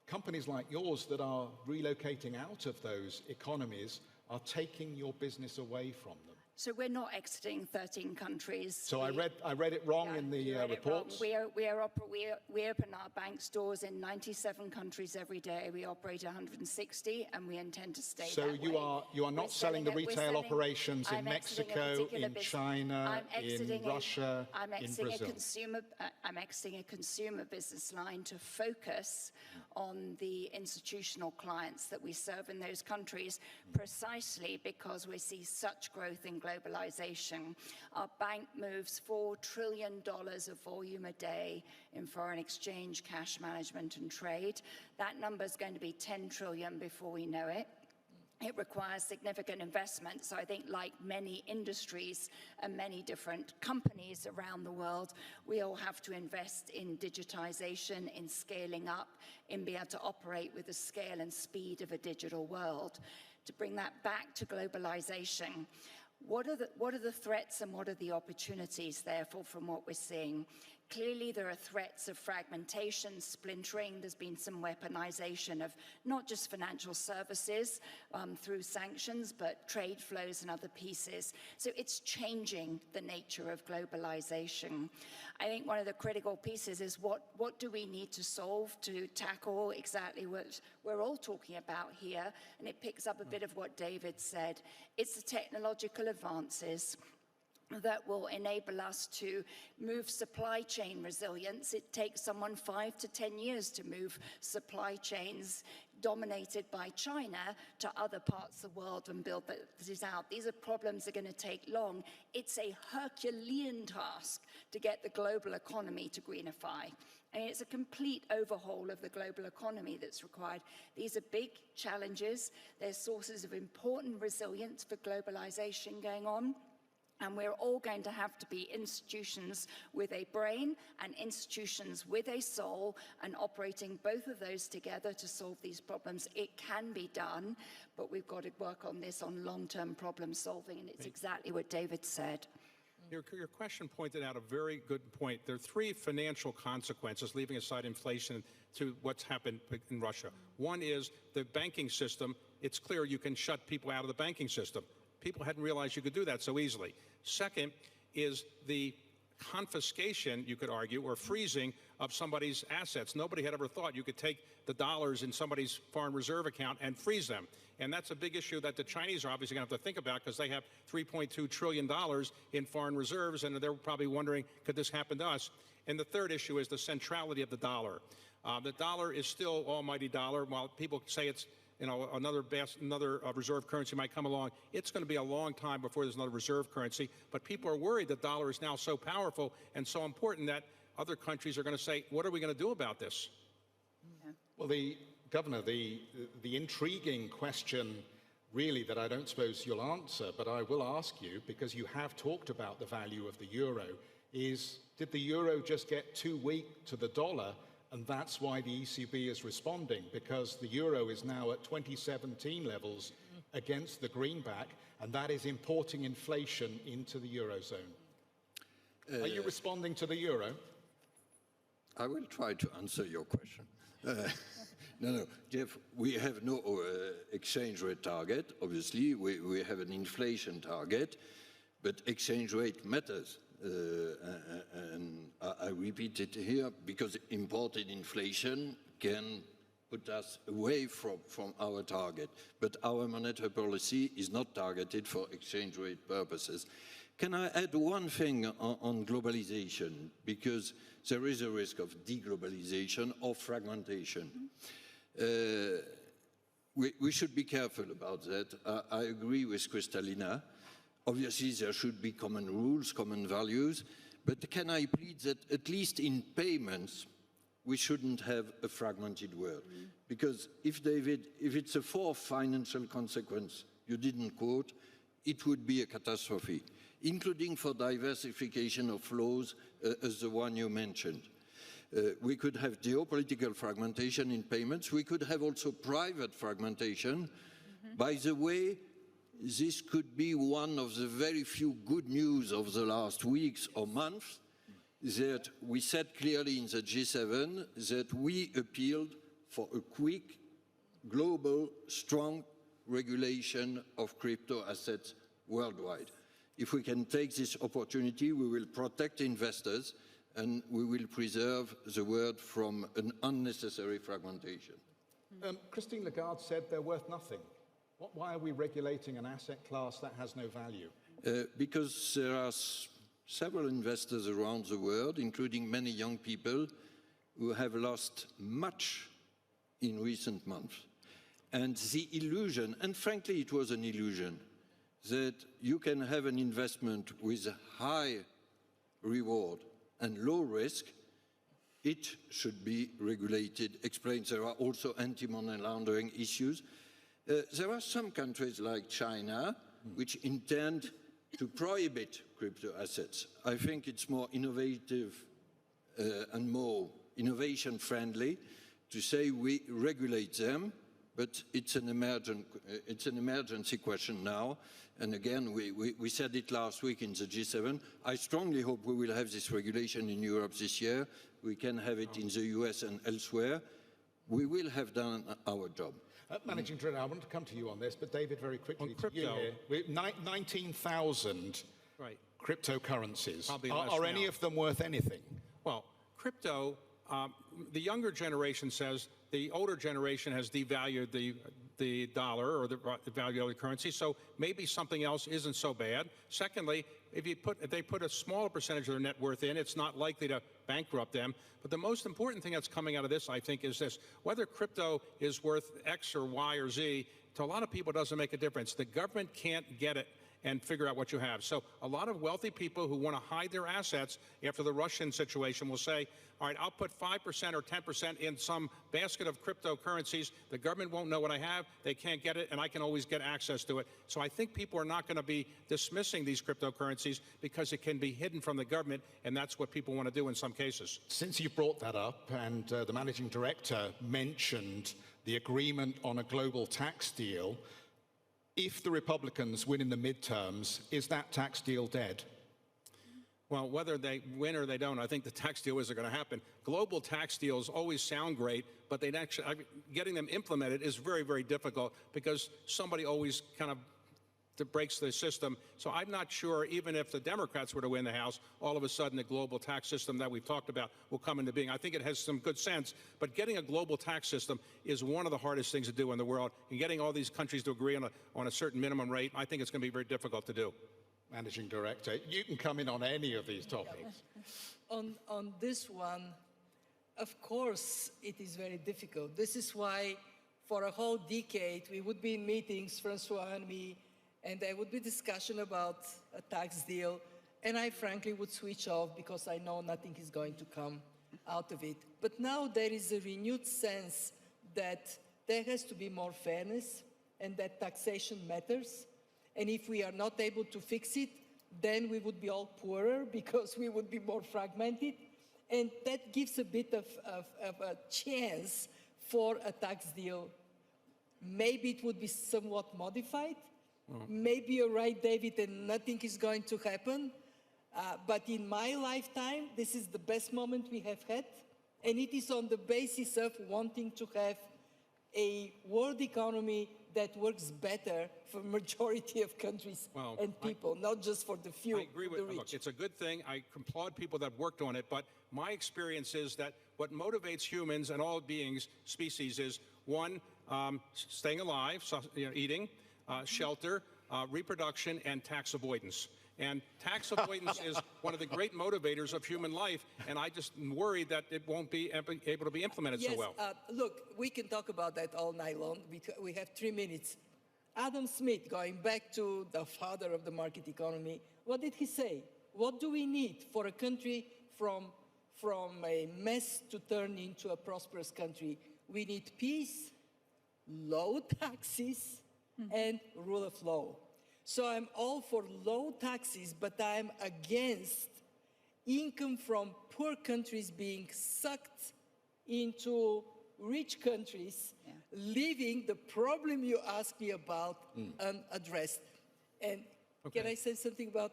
companies like yours that are relocating out of those economies are taking your business away from them. So we're not exiting 13 countries. So I read it wrong in the reports. We open our bank stores in 97 countries every day. We operate 160, and we intend to stay that way. So you are not selling the retail operations in Mexico, in China, in Russia, in Brazil. I'm exiting a consumer business line to focus on the institutional clients that we serve in those countries, precisely because we see such growth in globalization. Our bank moves $4 trillion of volume a day in foreign exchange, cash management, and trade. That number is going to be 10 trillion before we know it. It requires significant investment. So I think, like many industries and many different companies around the world, we all have to invest in digitization, in scaling up, in being able to operate with the scale and speed of a digital world. To bring that back to globalization, what are the threats and what are the opportunities, therefore, from what we're seeing? Clearly, there are threats of fragmentation, splintering. There's been some weaponization of not just financial services through sanctions, but trade flows and other pieces. So it's changing the nature of globalization. I think one of the critical pieces is what do we need to solve to tackle exactly what we're all talking about here? And it picks up a bit of what David said. It's the technological advances that will enable us to move supply chain resilience. It takes someone 5 to 10 years to move supply chains dominated by China to other parts of the world and build this out. These are problems that are going to take long. It's a Herculean task to get the global economy to greenify. And it's a complete overhaul of the global economy that's required. These are big challenges. There's sources of important resilience for globalization going on. And we're all going to have to be institutions with a brain and institutions with a soul, and operating both of those together to solve these problems. It can be done, but we've got to work on this on long-term problem solving, and it's exactly what David said. Your question pointed out a very good point. There are three financial consequences, leaving aside inflation, to what's happened in Russia. One is the banking system. It's clear you can shut people out of the banking system. People hadn't realized you could do that so easily. Second is the confiscation, you could argue, or freezing of somebody's assets. Nobody had ever thought you could take the dollars in somebody's foreign reserve account and freeze them. And that's a big issue that the Chinese are obviously going to have to think about, because they have $3.2 trillion in foreign reserves, and they're probably wondering, could this happen to us? And the third issue is the centrality of the dollar. The dollar is still almighty dollar. While people say it's another reserve currency might come along. It's going to be a long time before there's another reserve currency. But people are worried the dollar is now so powerful and so important that other countries are going to say, what are we going to do about this? Yeah. Well, Governor, the intriguing question really that I don't suppose you'll answer, but I will ask you, because you have talked about the value of the euro, is did the euro just get too weak to the dollar, and that's why the ECB is responding? Because the euro is now at 2017 levels against the greenback, and that is importing inflation into the eurozone. Are you responding to the euro? I will try to answer your question. No, Jeff, we have no exchange rate target. Obviously, we have an inflation target, but exchange rate matters. And I repeat it here because imported inflation can put us away from our target. But our monetary policy is not targeted for exchange rate purposes. Can I add one thing on globalization? Because there is a risk of deglobalization or fragmentation. We should be careful about that. I agree with Kristalina. Obviously, there should be common rules, common values, but can I plead that at least in payments, we shouldn't have a fragmented world? Because if it's a fourth financial consequence you didn't quote, it would be a catastrophe, including for diversification of flows as the one you mentioned. We could have geopolitical fragmentation in payments. We could have also private fragmentation. By the way, this could be one of the very few good news of the last weeks or months, that we said clearly in the G7 that we appealed for a quick, global, strong regulation of crypto assets worldwide. If we can take this opportunity, we will protect investors and we will preserve the world from an unnecessary fragmentation. Christine Lagarde said they're worth nothing. Why are we regulating an asset class that has no value? Because there are several investors around the world, including many young people, who have lost much in recent months. And the illusion, and frankly it was an illusion, that you can have an investment with a high reward and low risk, it should be regulated. Explains there are also anti-money laundering issues. There are some countries like China which intend to prohibit crypto assets. I think it's more innovative and more innovation-friendly to say we regulate them, but it's an emergency question now. And again, we said it last week in the G7. I strongly hope we will have this regulation in Europe this year. We can have it in the US and elsewhere. We will have done our job. Managing Director, I want to come to you on this, but David, very quickly, On crypto, to you here. 19,000 right. cryptocurrencies. Probably Are less any now. of them worth anything? Well, crypto, the younger generation says the older generation has devalued the dollar or the value of the currency, so maybe something else isn't so bad. Secondly, if they put a smaller percentage of their net worth in, it's not likely to bankrupt them. But the most important thing that's coming out of this, I think, is this. Whether crypto is worth X or Y or Z, to a lot of people it doesn't make a difference. The government can't get it and figure out what you have. So a lot of wealthy people who want to hide their assets after the Russian situation will say, all right, I'll put 5% or 10% in some basket of cryptocurrencies. The government won't know what I have. They can't get it, and I can always get access to it. So I think people are not going to be dismissing these cryptocurrencies because it can be hidden from the government, and that's what people want to do in some cases. Since you brought that up, and the Managing Director mentioned the agreement on a global tax deal, if the Republicans win in the midterms, is that tax deal dead? Well, whether they win or they don't, I think the tax deal isn't going to happen. Global tax deals always sound great, but getting them implemented is very, very difficult because somebody always kind of breaks the system. So I'm not sure, even if the Democrats were to win the House, all of a sudden the global tax system that we've talked about will come into being. I think it has some good sense, but getting a global tax system is one of the hardest things to do in the world. And getting all these countries to agree on a certain minimum rate, I think it's going to be very difficult to do. Managing Director, you can come in on any of these topics. On this one, of course, it is very difficult. This is why for a whole decade, we would be in meetings, Francois and me, and there would be discussion about a tax deal, and I frankly would switch off because I know nothing is going to come out of it. But now there is a renewed sense that there has to be more fairness and that taxation matters. And if we are not able to fix it, then we would be all poorer because we would be more fragmented. And that gives a bit of a chance for a tax deal. Maybe it would be somewhat modified. Maybe you're right, David, and nothing is going to happen. But in my lifetime, this is the best moment we have had. And it is on the basis of wanting to have a world economy that works better for majority of countries and people, not just for the few. I agree with, look, it's a good thing. I applaud people that worked on it, but my experience is that what motivates humans and all beings, species, is one, staying alive, eating, shelter, reproduction, and tax avoidance. And tax avoidance is one of the great motivators of human life, and I just worry that it won't be able to be implemented so well. Look, we can talk about that all night long. We have 3 minutes. Adam Smith, going back to the father of the market economy, what did he say? What do we need for a country from a mess to turn into a prosperous country? We need peace, low taxes, and rule of law. So I'm all for low taxes, but I'm against income from poor countries being sucked into rich countries, leaving the problem you asked me about unaddressed. And can I say something about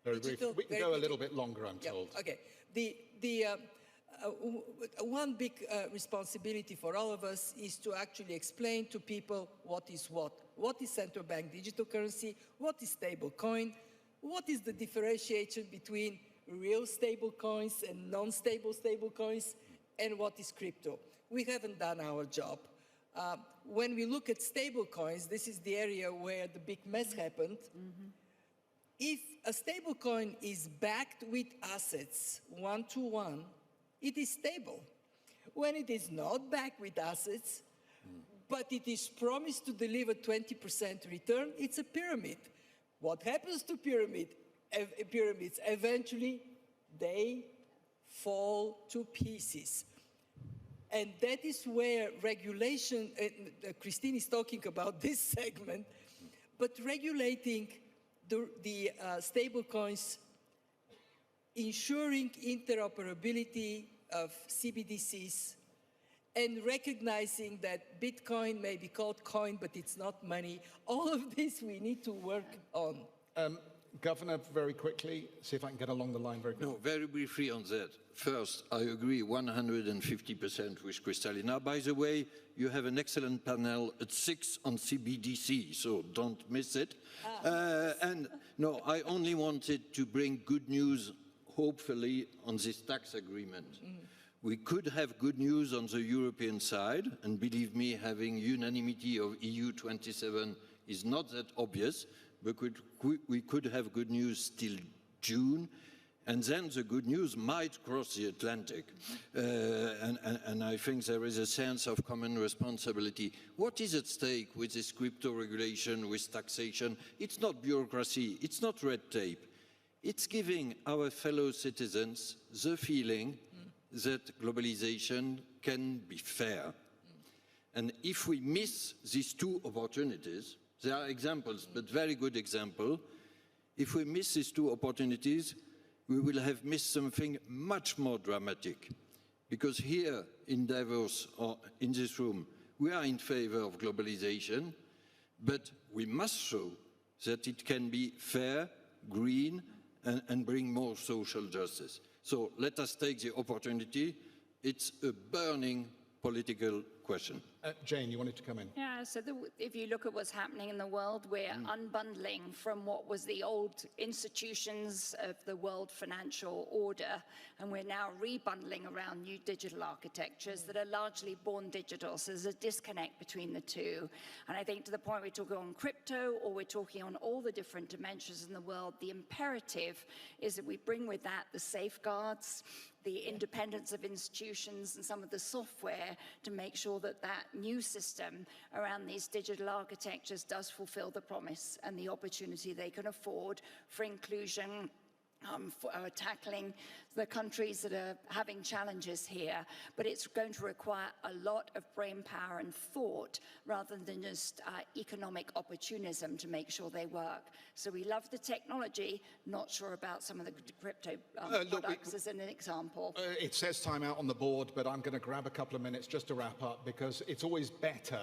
digital? We can go a little bit longer, I'm told. Okay. One big responsibility for all of us is to actually explain to people what is what. What is central bank digital currency? What is stable coin? What is the differentiation between real stable coins and non-stable stable coins? And what is crypto? We haven't done our job. When we look at stable coins, this is the area where the big mess happened. If a stable coin is backed with assets 1-to-1, it is stable. When it is not backed with assets, but it is promised to deliver 20% return, it's a pyramid. What happens to pyramids? Eventually, they fall to pieces. And that is where regulation, Christine is talking about this segment, but regulating the stable coins, ensuring interoperability of CBDCs, and recognizing that Bitcoin may be called coin, but it's not money. All of this we need to work on. Governor, very quickly, see if I can get along the line very quickly. No, very briefly on that. First, I agree 150% with Kristalina. By the way, you have an excellent panel at 6 on CBDC, so don't miss it. And no, I only wanted to bring good news, hopefully, on this tax agreement. We could have good news on the European side, and believe me, having unanimity of EU 27 is not that obvious, but we could have good news till June, and then the good news might cross the Atlantic. And I think there is a sense of common responsibility. What is at stake with this crypto regulation, with taxation? It's not bureaucracy, it's not red tape. It's giving our fellow citizens the feeling that globalization can be fair. And if we miss these two opportunities, there are examples, but very good example. If we miss these two opportunities, we will have missed something much more dramatic. Because here in Davos, or in this room, we are in favor of globalization, but we must show that it can be fair, green, and bring more social justice. So let us take the opportunity. It's a burning political question. Jane, you wanted to come in. Yeah, so if you look at what's happening in the world, we're unbundling from what was the old institutions of the world financial order, and we're now rebundling around new digital architectures that are largely born digital. So there's a disconnect between the two. And I think to the point we're talking on crypto, or we're talking on all the different dimensions in the world, the imperative is that we bring with that the safeguards, the independence of institutions, and some of the software to make sure that that new system around these digital architectures does fulfill the promise and the opportunity they can afford for inclusion, for tackling the countries that are having challenges here. But it's going to require a lot of brain power and thought rather than just economic opportunism to make sure they work. So we love the technology, not sure about some of the crypto products as an example. It says time out on the board, but I'm going to grab a couple of minutes just to wrap up, because it's always better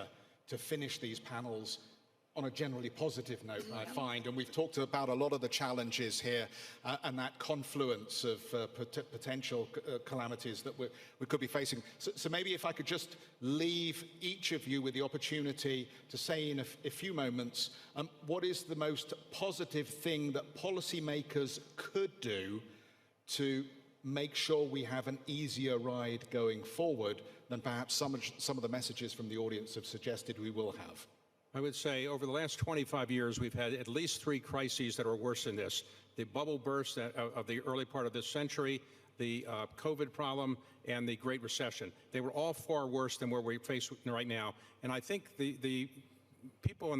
to finish these panels on a generally positive note, I find, and we've talked about a lot of the challenges here and that confluence of potential calamities that we could be facing. So maybe if I could just leave each of you with the opportunity to say in a few moments, what is the most positive thing that policymakers could do to make sure we have an easier ride going forward than perhaps some of the messages from the audience have suggested we will have? I would say over the last 25 years, we've had at least 3 crises that are worse than this. The bubble burst of the early part of this century, the COVID problem, and the Great Recession. They were all far worse than where we're faced right now. And I think the people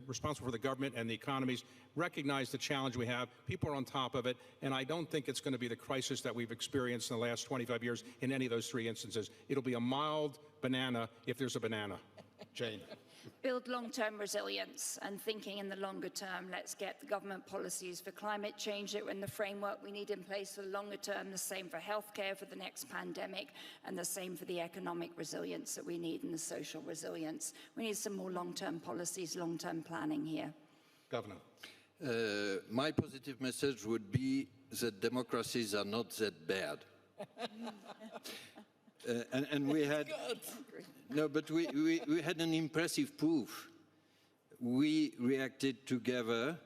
responsible for the government and the economies recognize the challenge we have. People are on top of it. And I don't think it's going to be the crisis that we've experienced in the last 25 years in any of those 3 instances. It'll be a mild banana if there's a banana. Jane. Build long-term resilience and thinking in the longer term. Let's get the government policies for climate change in the framework we need in place for the longer term, the same for healthcare for the next pandemic, and the same for the economic resilience that we need and the social resilience. We need some more long-term policies, long-term planning here. Governor. My positive message would be that democracies are not that bad. And we had, no, but we had an impressive proof. We reacted together,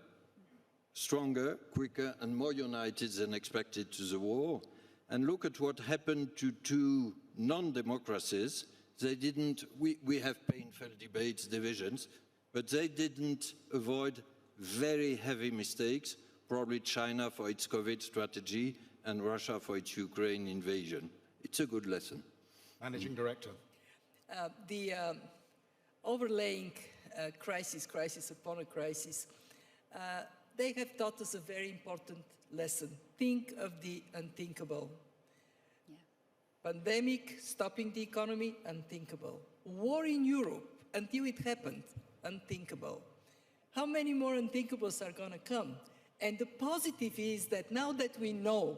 stronger, quicker, and more united than expected to the war. And look at what happened to 2 non-democracies. They didn't, we have painful debates, divisions, but they didn't avoid very heavy mistakes, probably China for its COVID strategy and Russia for its Ukraine invasion. It's a good lesson. Managing Director. The overlaying crisis upon a crisis, they have taught us a very important lesson. Think of the unthinkable. Yeah. Pandemic, stopping the economy, unthinkable. War in Europe, until it happened, unthinkable. How many more unthinkables are going to come? And the positive is that now that we know,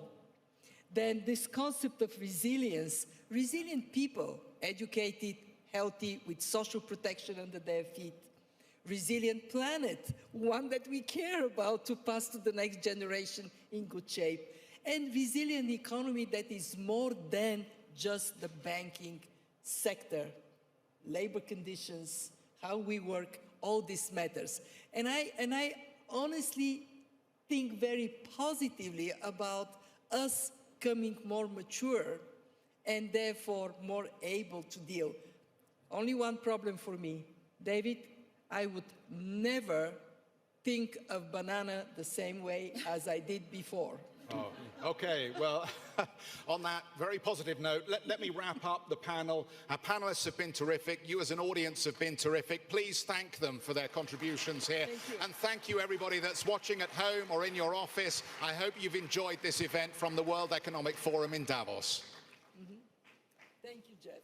then this concept of resilience, resilient people, educated, healthy, with social protection under their feet, resilient planet, one that we care about to pass to the next generation in good shape, and resilient economy that is more than just the banking sector, labor conditions, how we work, all this matters. And I honestly think very positively about us becoming more mature and therefore more able to deal. Only one problem for me, David, I would never think of banana the same way as I did before. Oh, okay, well, on that very positive note, let me wrap up the panel. Our panelists have been terrific. You as an audience have been terrific. Please thank them for their contributions here. And thank you everybody that's watching at home or in your office. I hope you've enjoyed this event from the World Economic Forum in Davos. Thank you, Jeff.